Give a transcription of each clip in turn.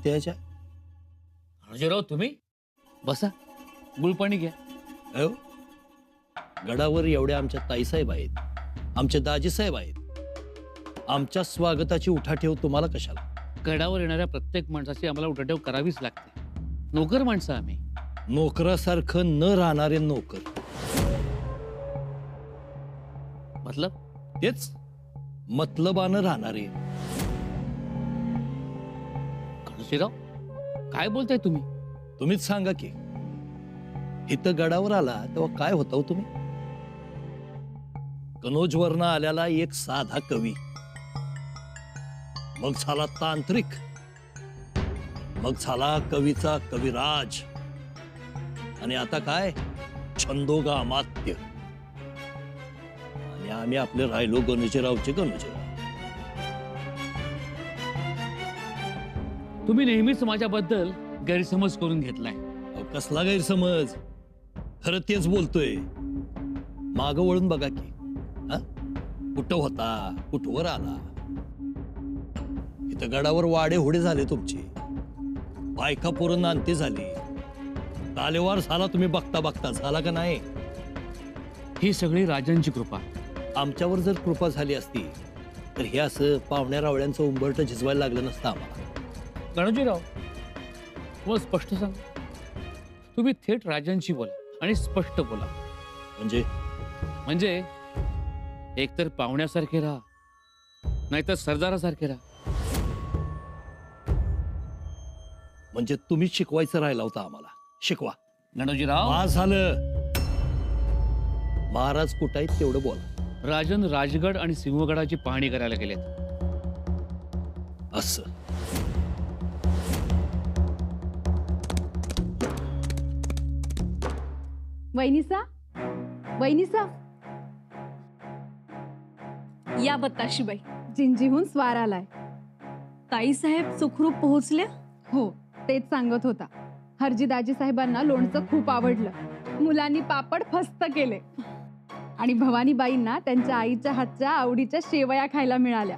त्याच्या राव तुम्ही बसा, गुळपाणी घ्या. अहो, गडावर एवढ्या आमच्या ताईसाहेब आहेत, आमचे दाजीसाहेब आहेत. आमच्या स्वागताची उठाठेव तुम्हाला कशाला? गडावर येणाऱ्या प्रत्येक माणसाची आम्हाला उठाठेव करावीच लागते. नोकर माणसं आम्ही. नोकरासारखं न राहणारे नोकर. मतलब तेच मतलबानं राहणारे. गणोजीराव काय बोलताय तुम्ही? तुम्हीच सांगा की, इथं गडावर आला तेव्हा काय होता हो तुम्ही? कनोजवरनं आलेला एक साधा कवी, मग झाला तांत्रिक, मग झाला कवीचा कविराज, आणि आता काय छंदोगामात्य. आणि आम्ही आपले राहिलो गणोजीरावचे गणोजीराव. तुम्ही नेहमीच माझ्याबद्दल गैरसमज करून घेतलाय. अहो, कसला गैरसमज? खरं तेच बोलतोय. माग वळून बघा की, हा? कुठं होता, कुठवर आला? इथं गडावर वाडे होडे झाले तुमचे, बायका पोरं नांती झाली, तालेवार झाला तुम्ही बघता बघता. झाला का नाही? ही सगळी राजांची कृपा. आमच्यावर जर कृपा झाली असती तर हे असं पाहुण्या रावळ्यांचं उंबरट झिजवायला लागलं नसतं आम्हाला. गणोजीराव मग स्पष्ट सांग, तुम्ही थेट राजांशी बोला आणि स्पष्ट बोला. म्हणजे एकतर पाहुण्यासारखे राहा, नाहीतर सरदारासारखे राहा. म्हणजे तुम्हीच शिकवायचं राहिला होता आम्हाला. शिकवा. गणोजीराव आज झालं. महाराज कुठं आहेत तेवढं बोला. राजन राजगड आणि सिंहगडाची पाहणी करायला गेलेत. असं वैनिसा, वैनिसा, या बताशीबाई. जिंजीहून स्वार आलाय. ताई साहेब सुखरूप पोहोचले? हो, तेच सांगत होता. हरजीदाजी साहेबांना लोणचं खूप आवडलं. मुलांनी पापड फस्त केले आणि भवानीबाईंना त्यांच्या आईच्या हातच्या आवडीच्या शेवया खायला मिळाल्या.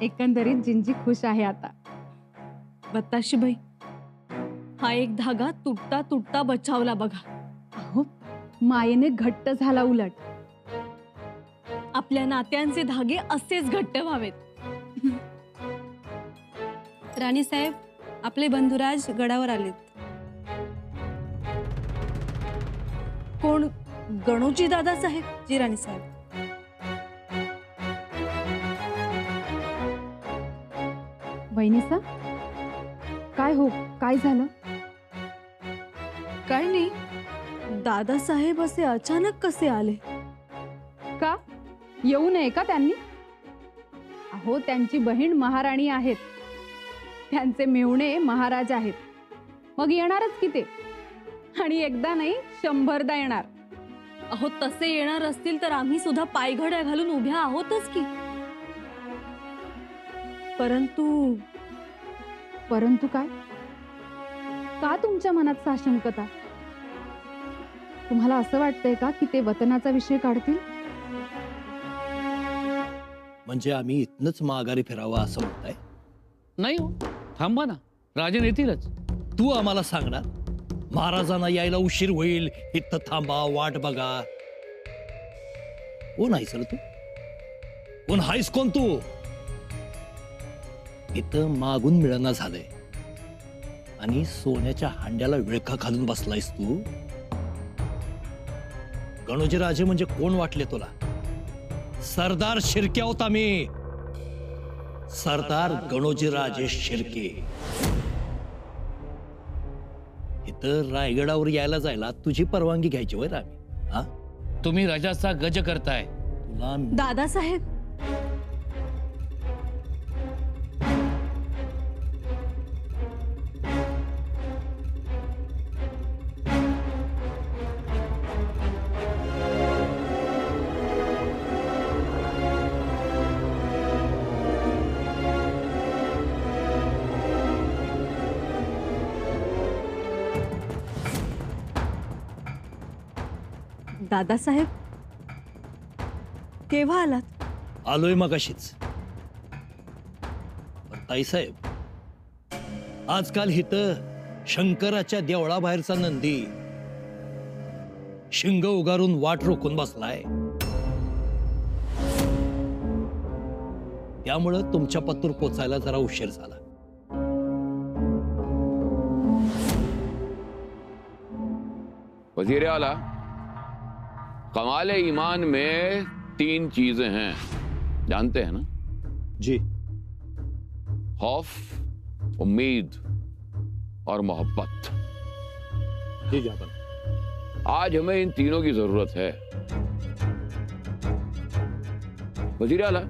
एकंदरीत जिंजी खुश आहे आता. बताशीबाई, हा एक धागा तुटता तुटता बचावला बघा. अहो, मायेने घट्ट झाला उलट. आपल्या नात्यांचे धागे असेच घट्ट व्हावेत. राणी साहेब, आपले बंधुराज गडावर आलेत. कोण? गणोजी दादा साहेब? जी राणी साहेब. वैनिसा, काय हो, काय झालं? काय नाही, दादा साहेब असे अचानक कसे आले? का येऊ नये का त्यांनी? अहो, त्यांची बहीण महाराणी आहेत, त्यांचे मेहुणे महाराज आहेत. मग येणारच की ते. आणि एकदा नाही 100दा येणार. अहो, तसे येणार असतील तर आम्ही सुद्धा पायघड्या घालून उभ्या आहोतच की. परंतु काय? का तुमच्या मनात साशंकता? तुम्हाला असं वाटतंय का की ते वतनाचा विषय काढतील? म्हणजे आम्ही इथनच माघारी फिरावं असं म्हणताय? नाही हो, थांबा ना, राजन येतीलच. तू आम्हाला सांगणार महाराजांना यायला उशीर होईल, इथं थांबा, वाट बघा? कोण आहेस रे तू? कोण हायस कोण तू? इथं मागून मिळना झालंय आणि सोन्याच्या हांड्याला विळखा घालून बसलायस तू. गणोजी राजे म्हणजे कोण वाटले तुला? सरदार शिर्के आहोत आम्ही. सरदार गणोजी राजे शिर्के. इथं रायगडावर यायला जायला तुझी परवानगी घ्यायची वय आम्ही? हा, तुम्ही राजाचा गज करताय. तुला दादा साहेब, दादा साहेब, केव्हा आलात? आलोय मगाशीच. ताईसाहेब, आजकाल हिथं शंकराच्या देवळाबाहेरचा नंदी शिंग उगारून वाट रोखून बसलाय. त्यामुळं तुमच्या पत्तूर पोचायला जरा उशीर झाला. वजीर आला, कमाल ईमान में 3 चीजें हैं, जानते हैं ना? जी. खौफ, उम्मीद और मोहब्बत. जी जापन. आज हमें इन तीनों की जरूरत है. वजीर आला,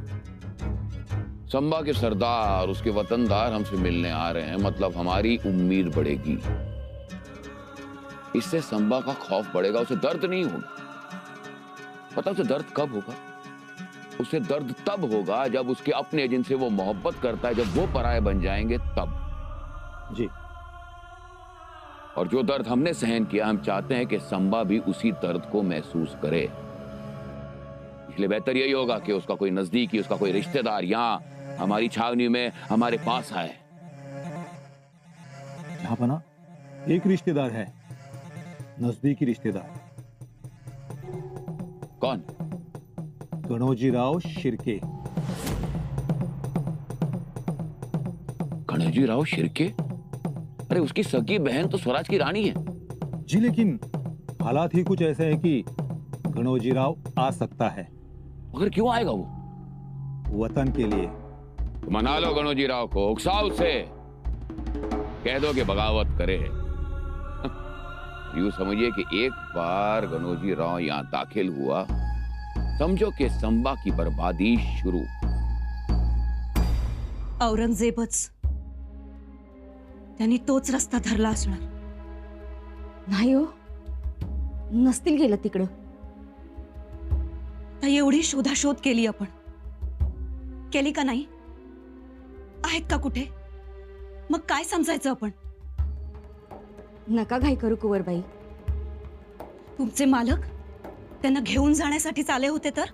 संबा के सरदार, उसके वतनदार हमसे मिलने आ रहे हैं, मतलब हमारी उम्मीद बढ़ेगी. इससे संबा का खौफ बढ़ेगा, उसे दर्द नहीं होगा. पता उसे दर्द कब होगा? उसे दर्द तब होगा जब उसके अपने जिनसे वो मोहब्बत करता है, जब वो पराये बन जाएंगे तब. जी. और जो दर्द हमने सहन किया, हम चाहते हैं कि संबा भी उसी दर्द को महसूस करे. इसलिए बेहतर यही होगा कि उसका कोई नजदीकी, उसका कोई रिश्तेदार यहाँ हमारी छावनी में हमारे पास आए. जहांपना, एक रिश्तेदार है, नजदीकी रिश्तेदार. कौन? गणोजीराव शिर्के. गणोजीराव शिर्के? अरे उसकी सगी बहन तो स्वराज की रानी है. जी, लेकिन हालात ही कुछ ऐसे हैं कि गणोजीराव आ सकता है. मगर क्यों आएगा वो? वतन के लिए. मना लो गणोजीराव को, उकसाओ उसे, कह दो कि बगावत करे. यूं समझिए कि एक बार गणोजीराव यहां दाखिल हुआ, समझो कि संबा की बर्बादी शुरू. औरंगजेबच त्यांनी तोच रस्ता धरला असणार. नाही हो, नसतील गेलं तिकडं. तर एवढी शोधाशोध केली आपण, केली का नाही? आहेत का कुठे? मग काय समजायचं आपण? नका घाई करू कुंवरबाई. तुमचे मालक त्यांना घेऊन जाण्यासाठी आले होते तर?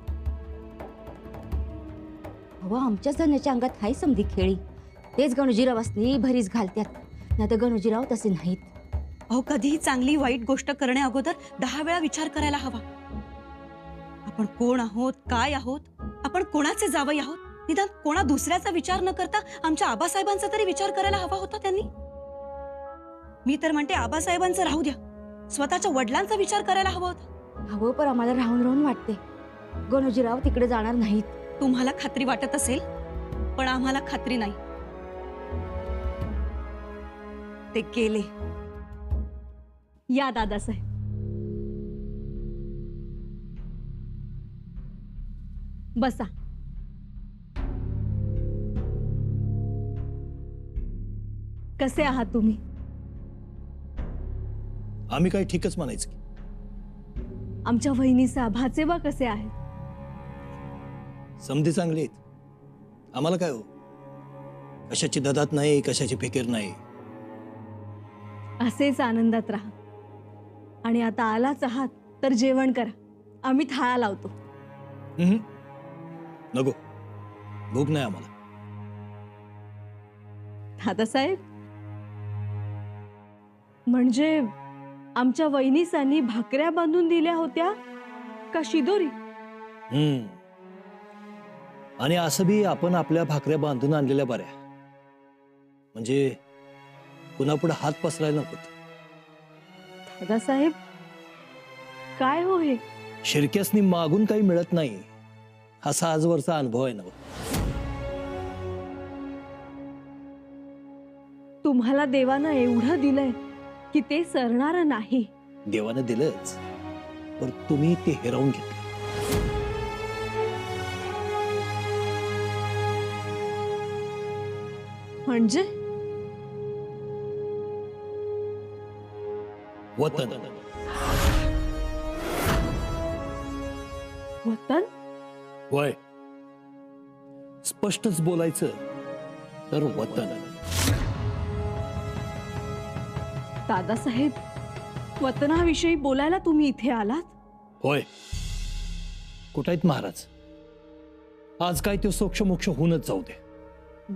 अहो, आमच्या जाण्याच्या अंगात हाय समधी खेळी. तेच गणोजीरावासनी भरीस घालत्यात, नाही तर गणोजीराव तसे नाहीत. अहो, कधीही चांगली वाईट गोष्ट करण्या अगोदर 10 वेळा विचार करायला हवा. आपण कोण आहोत, काय आहोत, आपण कोणाचे जावई आहोत, निदान कोणा दुसऱ्याचा विचार न करता आमच्या आबासाहेबांचा तरी विचार करायला हवा होता त्यांनी. मी तर म्हणते आबासाहेबांचं राहू द्या, स्वतःच्या वडिलांचा विचार करायला हवा होता. हवं, पण आम्हाला राहून राहून वाटते गणोजीराव तिकडे जाणार नाहीत. तुम्हाला खात्री वाटत असेल, पण आम्हाला खात्री नाही. ते गेले. या दादासाहेब. बसा. कसे आहात तुम्ही? आम्ही काय ठीकच म्हणायचं की. आमच्या वहिनीचा भाचेबा कसे आहेत? समधी चांगली आहेत. आम्हाला काय हो, कशाची ददात नाही, कशाची फिकीर नाही. असेच आनंदात राहा. आणि आता आलाच आहात तर जेवण करा, आम्ही थाळा लावतो. नको, भूक नाही आम्हाला. दादासाहेब, म्हणजे आमच्या वहिनीसांनी भाकऱ्या बांधून दिल्या होत्या का शिदोरी? आणि असं बी आपण आपल्या भाकऱ्या बांधून आणलेल्या बऱ्या, म्हणजे कुणापुढे हात पसरायला नको. दादासाहेब, काय हो हे? शिरक्यासनी मागून काही मिळत नाही, असा आजवरचा अनुभव आहे ना. तुम्हाला देवानं एवढं दिलंय की ते सरणार नाही. देवानं दिलंच, पण तुम्ही ते हिरावून घेतलं. म्हणजे वतन. वतन? वय स्पष्टच बोलायचं तर वतन. दादासाहेब, वतनाविषयी बोलायला तुम्ही इथे आलात? होय. कुठे आहेत महाराज? आज काय तो सोक्ष मोक्ष होऊनच जाऊ दे.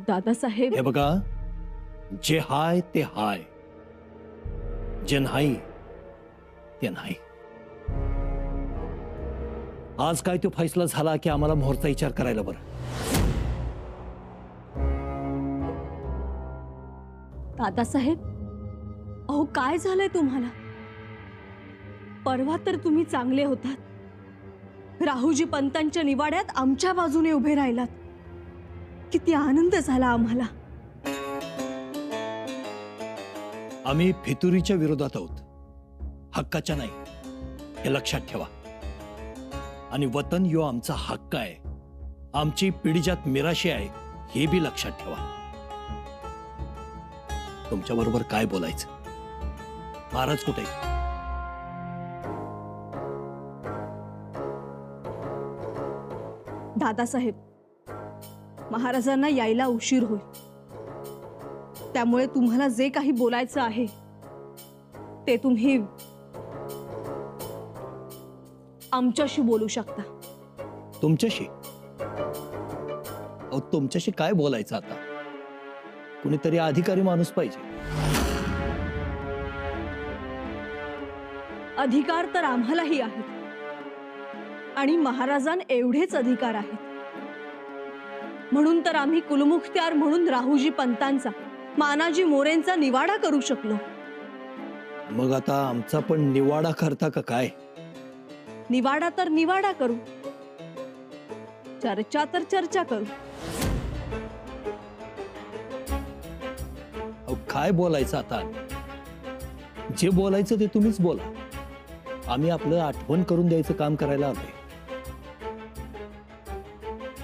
दादासाहेब, हे बघा, जे हाय ते हाय, जे नाही ते नाही. आज काय तो फैसला झाला की आम्हाला मोहरचा विचार करायला बरं. दादासाहेब, अहो काय झालंय तुम्हाला? परवा तर तुम्ही चांगले होतात. राहुजी पंतांच्या निवाड्यात आमच्या बाजूने उभे राहिलात. किती आनंद झाला आम्हाला. आम्ही फितुरीच्या विरोधात आहोत, हक्काच्या नाही, हे लक्षात ठेवा. आणि वतन यो आमचा हक्क आहे, आमची पिढीजात मिराशी आहे, हे बी लक्षात ठेवा. तुमच्या बरोबर काय बोलायचं? महाराज कुठे? दादासाहेब, महाराजांना यायला उशीर होईल. त्यामुळे तुम्हाला जे काही बोलायचं आहे ते तुम्ही आमच्याशी बोलू शकता. तुमच्याशी? अहो, तुमच्याशी काय बोलायचं आता? कुणीतरी अधिकारी माणूस पाहिजे. अधिकार तर आम्हालाही आहेत आणि महाराजां एवढेच अधिकार आहेत. म्हणून तर आम्ही कुलमुख्त्यार म्हणून राहुजी पंतांचा, मानाजी मोरेंचा निवाडा करू शकलो. मग आता आमचा पण निवाडा करता का काय? निवाडा तर निवाडा करू, चर्चा तर चर्चा करू. अहो, काय बोलायचं आता? जे बोलायचं ते तुम्हीच बोला. आम्ही आपलं आठवण करून द्यायचं काम करायला आलोय.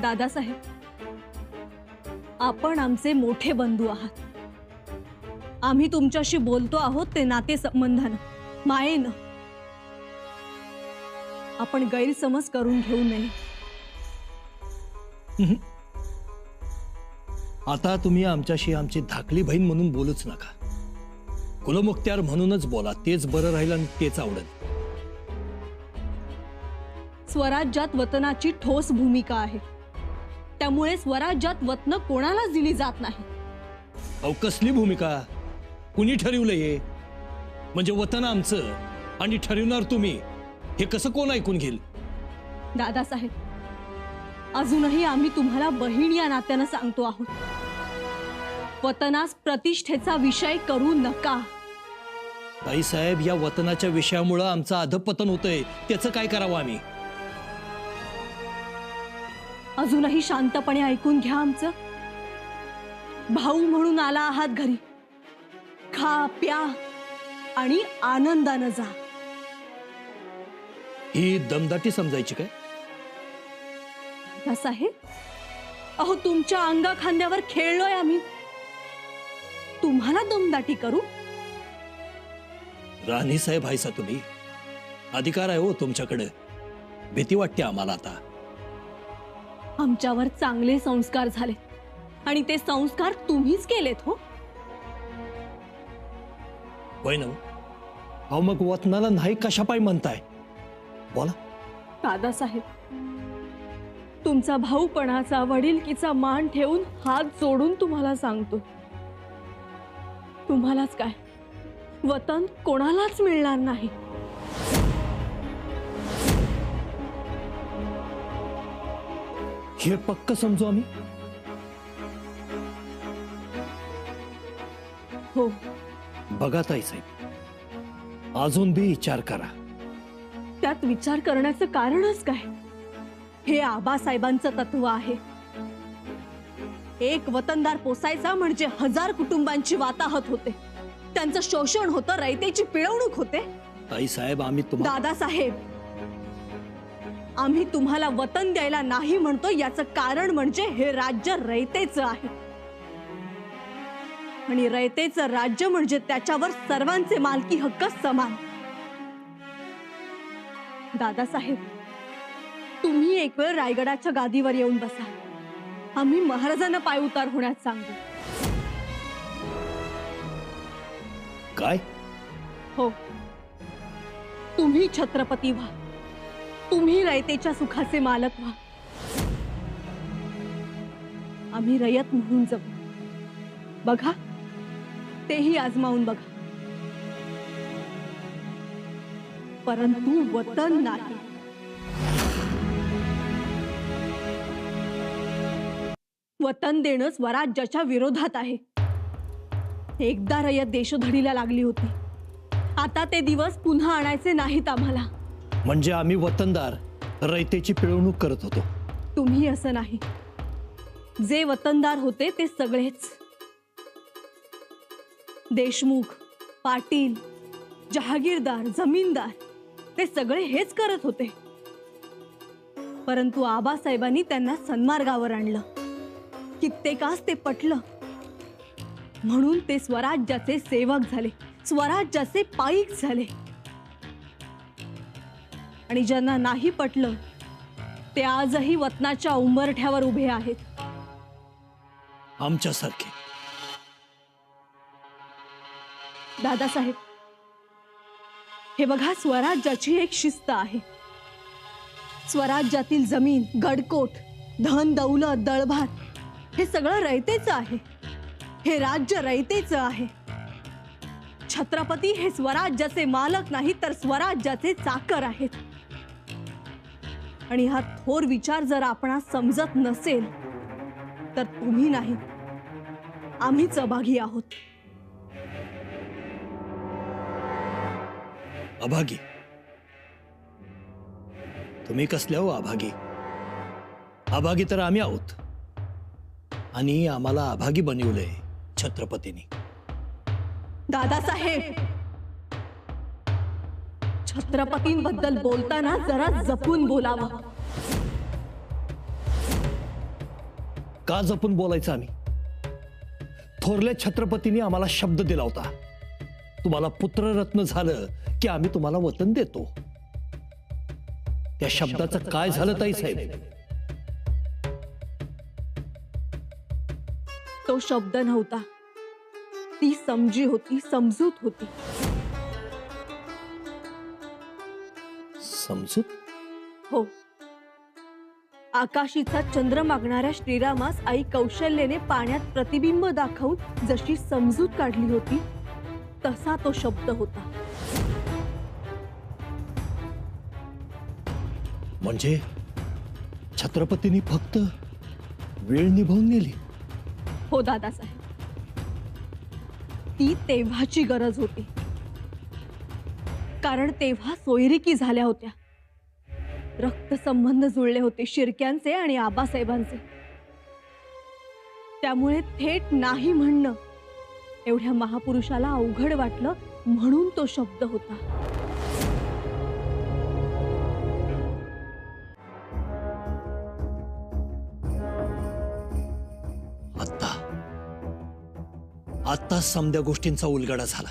दादासाहेब, आपण आमचे मोठे बंधू आहात. आम्ही तुमच्याशी बोलतो आहोत ते नाते संबंधानं, मायेनं. आपण गैरसमज करून घेऊ नये. आता तुम्ही आमच्याशी आमची धाकली बहीण म्हणून बोलूच नका. कुलमुख्त्यार म्हणूनच बोला, तेच बरं राहील आणि तेच आवडेल. स्वराज्यात वतनाची ठोस भूमिका आहे. त्यामुळे स्वराज्यात वतन कोणालाच दिली जात नाही. अहो, कसली भूमिका? कुणी ठरवलं हे? म्हणजे वतन आमचं आणि ठरवणार तुम्ही, हे कसं कोण ऐकून घेईल? दादासाहेब, अजूनही आम्ही तुम्हाला बहीण या नात्यानं सांगतो आहोत. वतनास प्रतिष्ठेचा विषय करू नका. ताईसाहेब, या वतनाच्या विषयामुळं आमचं अधपतन होतंय, त्याचं काय करावं आम्ही? अजूनही शांतपणे ऐकून घ्या आमचं. भाऊ म्हणून आला आहात घरी, खा प्या आणि आनंदानं जा. ही दमदाटी समजायची काय? दादासाहेब, अहो तुमच्या अंगा खांद्यावर खेळलोय आम्ही. तुम्हाला दमदाटी करू? राणी साहेब हायसा तुम्ही, अधिकार आहे हो तुमच्याकडे. भीती वाटते आम्हाला आता. आमच्यावर चांगले संस्कार झाले आणि ते संस्कार तुम्हीच केलेत हो. होय ना? अहो, मग वतनाला नाही कशापाय म्हणताय? बोला. दादासाहेब, तुमचा भाऊपणाचा, वडिलकीचा मान ठेवून हात जोडून तुम्हाला सांगतो, तुम्हालाच काय, वतन कोणालाच मिळणार नाही. हे पक्क समजू आम्ही. हो. बघा ताईसाहेब, अजून बी विचार करा. त्यात विचार करण्याचं कारणच काय? हे आबासाहेबांचं तत्व आहे. एक वतनदार पोसायचा म्हणजे 1000 कुटुंबांची वाताहत होते, त्यांचं शोषण होतं, रयतेची पिळवणूक होते. ताईसाहेब, आम्ही तुम्हाला दादासाहेब, आम्ही तुम्हाला वतन द्यायला नाही म्हणतो याचं कारण म्हणजे हे राज्य रयतेचं आहे आणि रयतेचं राज्य म्हणजे त्याच्यावर सर्वांचे मालकी हक्क समान. दादासाहेब, तुम्ही एक वेळ रायगडाच्या गादीवर येऊन बसा. आम्ही महाराजांना पाय उतार होण्यास सांगू. काय? हो, तुम्ही छत्रपती व्हा, तुम्ही रयतेच्या सुखाचे मालक व्हा. आम्ही रयत म्हणून जगू. बघा, तेही आजमावून बघा, परंतु वतन नाही. वतन देणं स्वराज्याच्या विरोधात आहे. एकदा रयत देशोधडीला लागली होती, आता ते दिवस पुन्हा आणायचे नाहीत आम्हाला. म्हणजे आम्ही वतनदार रयतेची पिळवणूक करत होतो. तुम्ही असं नाही, जे वतनदार होते ते सगळेच. देशमुख, पाटील, जहागीरदार, जमीनदार ते सगळे हेच करत होते. परंतु आबासाहेबांनी त्यांना सन्मार्गावर आणलं. कित्येकास ते पटलं, म्हणून ते स्वराज्याचे सेवक झाले, स्वराज्याचे पाईक झाले. आणि ज्यांना नाही पटलं ते आजही वतनाच्या उंबरठ्यावर उभे आहेत. आमच्यासारखे. दादासाहेब, हे बघा, स्वराज्याची एक शिस्त आहे. स्वराज्यातील जमीन, गडकोट, धन दौलत, दळभात हे सगळं रयतेचं आहे. हे राज्य रयतेचं आहे. छत्रपती हे स्वराज्याचे मालक नाही तर स्वराज्याचे चाकर आहेत. आणि हा थोर विचार जर आपणास समजत नसेल तर तुम्ही नाही, आम्हीच अभागी आहोत. अभागी? तुम्ही कसल्या हो अभागी? अभागी तर आम्ही आहोत. आणि आम्हाला अभागी बनवलंय छत्रपतींनी. दादासाहेब, छत्रपतींबद्दल बोलताना जरा जपून बोलावं. का जपून बोलायचं आम्ही? थोरल्या छत्रपतींनी आम्हाला शब्द दिला होता, तुम्हाला पुत्ररत्न झालं की आम्ही तुम्हाला वतन देतो. त्या शब्दाचं काय झालं ताई साहेब? तो शब्द नव्हता, ती समजी होती, समजूत होती. समजूत? हो. आकाशीचा चंद्र मागणाऱ्या श्रीरामास आई कौशल्याने पाण्यात प्रतिबिंब दाखवून जशी समजूत काढली होती तसा तो शब्द होता. म्हणजे छत्रपतींनी फक्त वेळ निभावून नेली? हो दादासाहेब, ती तेव्हाची गरज होती. कारण तेव्हा सोयरिकी झाल्या होत्या, रक्तसंबंध जुळले होते शिर्क्यांचे आणि आबासाहेबांचे. त्यामुळे थेट नाही म्हणणं एवढ्या महापुरुषाला अवघड वाटलं, म्हणून तो शब्द होता. आता समद्या गोष्टींचा उलगडा झाला.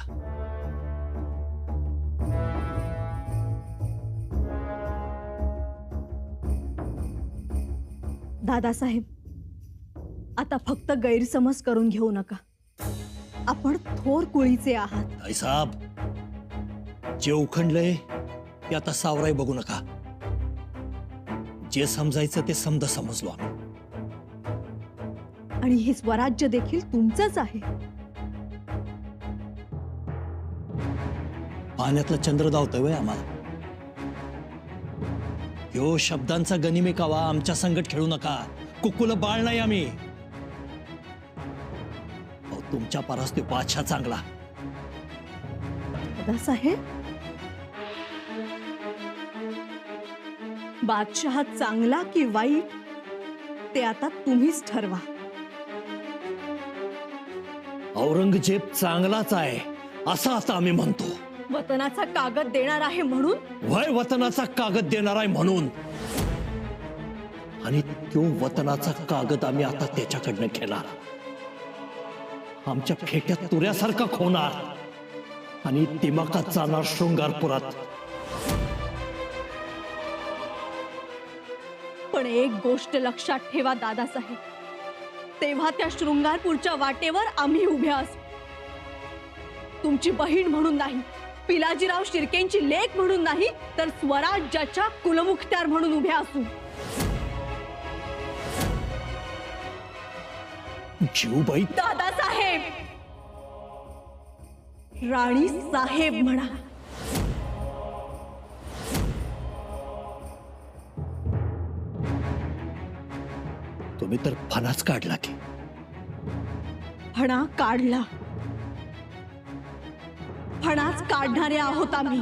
दादासाहेब, आता फक्त गैरसमज करून घेऊ नका. आपण थोर कुळीचे आहात. ताई साहेब, जे उखंडलंय ते आता सावराय बघू नका. जे समजायचं ते समजलो आम्ही. आणि हे स्वराज्य देखील तुमचंच आहे. पाण्यातला चंद्र धावतोय वय आम्हाला. ह्यो शब्दांचा गनिमे कावा आमच्या संकट खेळू नका. कुकुल बाळ नाही आम्ही. अहो, तुमच्या पारास ते बादशाह चांगला. दादासाहेब, बादशाह चांगला की वाईट ते आता तुम्हीच ठरवा. औरंगजेब चांगलाच आहे असं आता आम्ही म्हणतो. वतनाचा कागद देणार आहे म्हणून? वय वतनाचा कागद देणार आहे म्हणून. आणि तो वतनाचा कागद आम्ही आता त्याच्याकडनं घेणार. आमच्या फेट्यात तुऱ्यासारखा खोणार आणि दिमाखात जाणार शृंगारपुरात. पण एक गोष्ट लक्षात ठेवा दादासाहेब, तेव्हा त्या शृंगारपूरच्या वाटेवर आम्ही उभ्या असू. तुमची बहीण म्हणून नाही, पिलाजीराव शिर्केंची लेक म्हणून नाही, तर स्वराज्याच्या कुलमुखत्यार म्हणून उभ्या असू. जीवबाई, दादासाहेब, राणी साहेब म्हणा. तुम्ही तर फणाच काढला की. फणा काढला. फणाच काढणारे आहोत आम्ही.